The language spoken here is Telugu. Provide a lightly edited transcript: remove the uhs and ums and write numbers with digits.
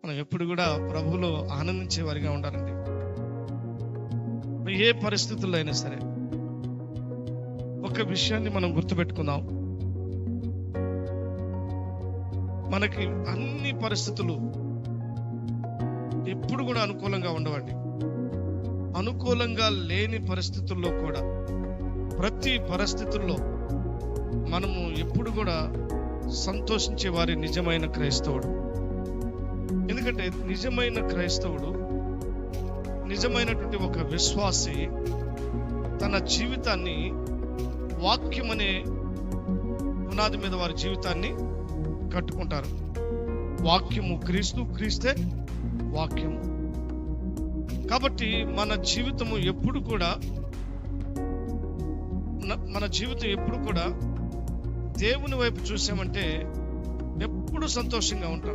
మనం ఎప్పుడు కూడా ప్రభువులో ఆనందించే వారిగా ఉండాలండి. ఏ పరిస్థితుల్లో అయినా సరే ఒక విషయాన్ని మనం గుర్తుపెట్టుకుందాం. మనకి అన్ని పరిస్థితులు ఎప్పుడు కూడా అనుకూలంగా ఉండవండి. అనుకూలంగా లేని పరిస్థితుల్లో కూడా ప్రతి పరిస్థితుల్లో మనము ఎప్పుడు కూడా సంతోషించే వారి నిజమైన క్రైస్తవుడు. ఎందుకంటే నిజమైన క్రైస్తవుడు, నిజమైనటువంటి ఒక విశ్వాసి తన జీవితాన్ని వాక్యం అనే పునాది మీద వారి జీవితాన్ని కట్టుకుంటారు. వాక్యము క్రీస్తు, క్రీస్తే వాక్యము. కాబట్టి మన జీవితం ఎప్పుడు కూడా దేవుని వైపు చూసామంటే ఎప్పుడు సంతోషంగా ఉంటాం.